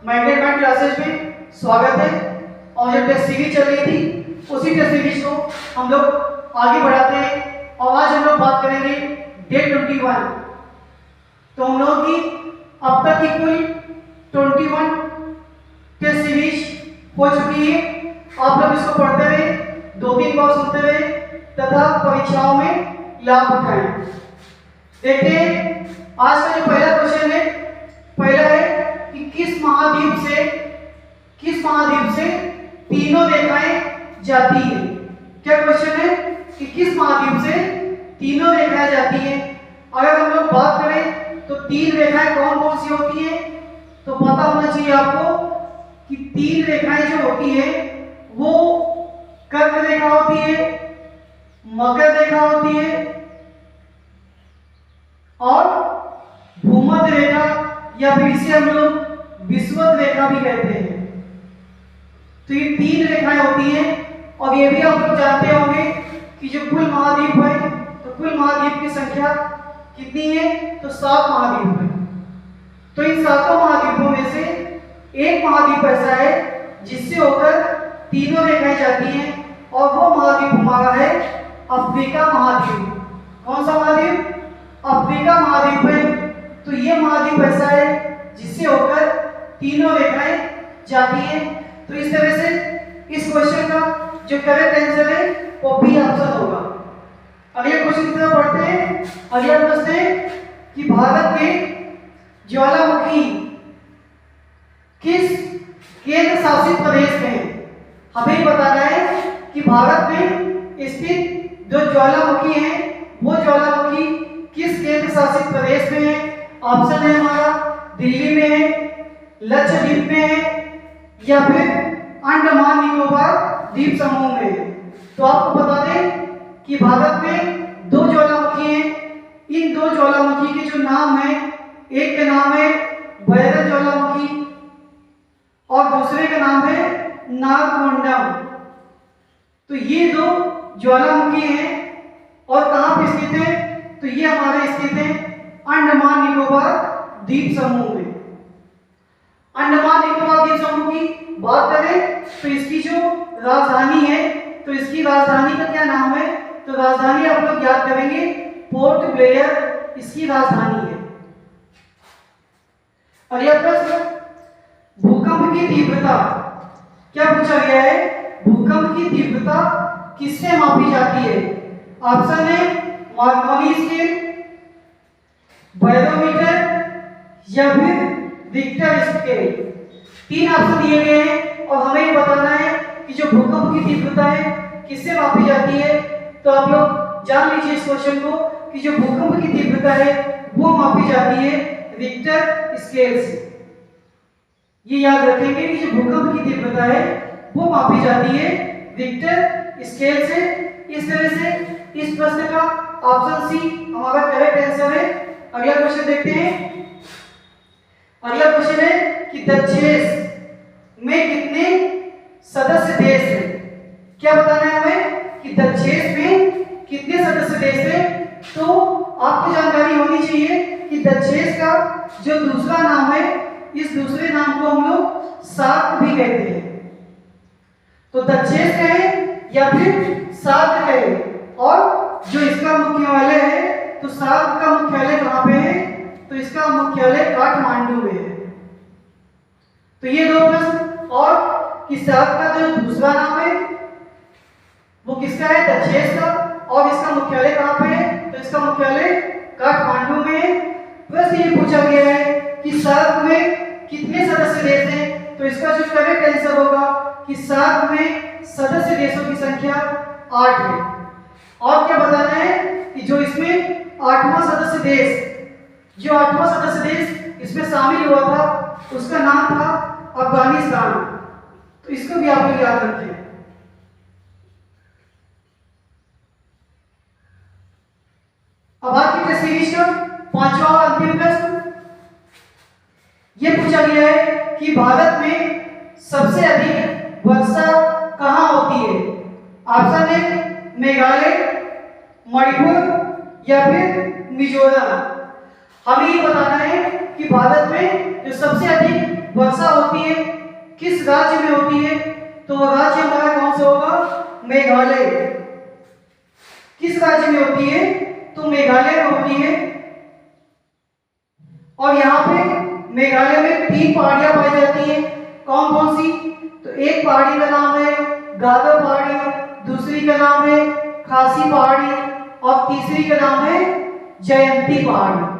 Management classes में स्वागत है। और जो टेस्ट सीरीज चल रही थी उसी टेस्ट सीरीज को हम लोग आगे बढ़ाते हैं और आज हम लोग बात करेंगे डे 21। तो हम लोगों की अब तक की कुल 21 टेस्ट सीरीज हो चुकी है। आप लोग इसको पढ़ते हुए 2-3 बार सुनते हुए तथा परीक्षाओं में लाभ उठाएं। देखते हैं आज का जो पहला क्वेश्चन है, पहला है कि किस महाद्वीप से तीनों रेखाएं जाती है। क्या क्वेश्चन है कि किस महाद्वीप से तीनों रेखाएं जाती है। अगर हम लोग बात करें तो तीन रेखाएं कौन कौन सी होती है, तो पता होना चाहिए आपको कि तीन रेखाएं जो होती है वो कर्क रेखा होती है, मकर रेखा होती है और भूमध्य रेखा या फिर इसे हम लोग विषुवत रेखा भी कहते हैं। तो ये तीन रेखाएं होती हैं और ये भी आप लोग जानते होंगे कि जो कुल महाद्वीप है तो कुल महाद्वीप की संख्या कितनी है, तो 7 महाद्वीप है। तो इन 7 महाद्वीपों में से एक महाद्वीप ऐसा है जिससे होकर तीनों रेखाएं जाती हैं और वो महाद्वीप हमारा है अफ्रीका महाद्वीप। कौन सा महाद्वीप? अफ्रीका महाद्वीप है। तो ये महाद्वीप ऐसा है जिससे होकर तीनों रेखाएं जाती हैं। तो इस तरह से इस क्वेश्चन का जो करेक्ट आंसर है वो बी ऑप्शन होगा। अगले क्वेश्चन की तरफ बढ़ते हैं। अगला प्रश्न है कि भारत के ज्वालामुखी किस केंद्र शासित प्रदेश में है। हमें बताना है कि भारत में स्थित जो ज्वालामुखी है वो ज्वालामुखी किस केंद्र शासित प्रदेश में है। ऑप्शन है हमारा दिल्ली में है, लक्षद्वीप में है या फिर अंडमान निकोबार द्वीप समूह में है। तो आपको बता दें कि भारत में 2 ज्वालामुखी हैं। इन 2 ज्वालामुखी के जो नाम है, एक का नाम है भैरव ज्वालामुखी और दूसरे का नाम है नागमंडम। तो ये 2 ज्वालामुखी हैं और कहां पे स्थित है, तो ये हमारे स्थित है अंडमान निकोबार द्वीप समूह में। अंडमान निकोबार द्वीप समूह की बात करें तो इसकी जो राजधानी है, तो इसकी राजधानी का क्या नाम है, तो राजधानी आप लोग याद करेंगे पोर्ट ब्लेयर इसकी राजधानी है। अगला प्रश्न, भूकंप की तीव्रता क्या पूछा गया है। भूकंप की तीव्रता किससे मापी जाती है। ऑप्शन है मार्कोनी स्केल, बैरोमीटर या फिर रिक्टर स्केल। 3 ऑप्शन दिए गए हैं और हमें ये बताना है कि जो भूकंप की तीव्रता है किससे मापी जाती है। तो आप लोग जान लीजिए इस क्वेश्चन को कि जो भूकंप की तीव्रता है वो मापी जाती है रिक्टर स्केल से। ये याद रखेंगे कि जो भूकंप की तीव्रता है वो मापी जाती है रिक्टर स्केल से। इस तरह से इस प्रश्न का ऑप्शन सी हमारा करेक्ट आंसर है। अगला क्वेश्चन देखते हैं। अगला क्वेश्चन है कि दक्षेस में कितने सदस्य देश हैं। क्या बताना है हमें कि दक्षेस में कितने सदस्य देश हैं। तो आपको जानकारी होनी चाहिए कि दक्षेस का जो दूसरा नाम है, इस दूसरे नाम को हम लोग सार्क भी कहते हैं। तो दक्षेस कहें या फिर सार्क कहें, और जो इसका मुख्यालय है तो सार्क का मुख्यालय कहां पे है, तो इसका मुख्यालय काठमांडू में है। तो ये 2 प्रश्न, और कि सार्क का जो दूसरा नाम है वो किसका है, दक्षेस का, और इसका मुख्यालय कहां पे है, तो इसका मुख्यालय काठमांडू में है। प्रश्न ये पूछा गया है कि सार्क में कितने सदस्य देश हैं। तो इसका जो करेक्ट आंसर होगा कि सार्क में सदस्य देशों की संख्या 8 है। और क्या बताना है कि जो इसमें 8वां सदस्य देश, जो 8वां सदस्य देश इसमें शामिल हुआ था उसका नाम था अफगानिस्तान। तो इसको भी आप लोग याद रखें। अब आज की टेस्ट सीरीज का 5वां और अंतिम प्रश्न यह पूछा गया है कि भारत में सबसे अधिक वर्षा कहां होती है। ऑप्शन है मेघालय, मणिपुर या फिर मिजोरम। हमें ये बताना है कि भारत में जो सबसे अधिक वर्षा होती है किस राज्य में होती है, तो वो राज्य हमारा कौन सा होगा, मेघालय। किस राज्य में होती है, तो मेघालय में होती है। और यहाँ पे मेघालय में 3 पहाड़ियां पाई जाती हैं। कौन कौन सी, तो एक पहाड़ी का नाम है गारो पहाड़ी, दूसरी का नाम है खासी पहाड़ी और तीसरी का नाम है जयंती पहाड़ी।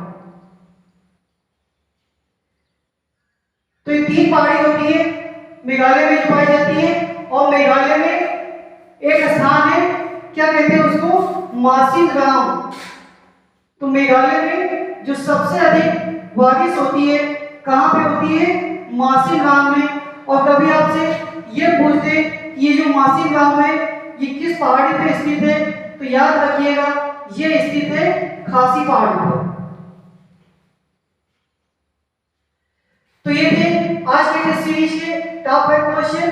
तो ये 3 पहाड़ी होती है मेघालय में जो पाई जाती है। और मेघालय में एक स्थान है, क्या कहते हैं उसको, मासिनराम। तो मेघालय में जो सबसे अधिक बारिश होती है कहाँ पे होती है, मासिनराम में। और कभी आपसे ये पूछ दे कि ये जो मासिनराम है ये किस पहाड़ी पे स्थित है, तो याद रखिएगा ये स्थित है खासी पहाड़ी पर। तो ये थे आज के सीरीज के टॉप 5 क्वेश्चन।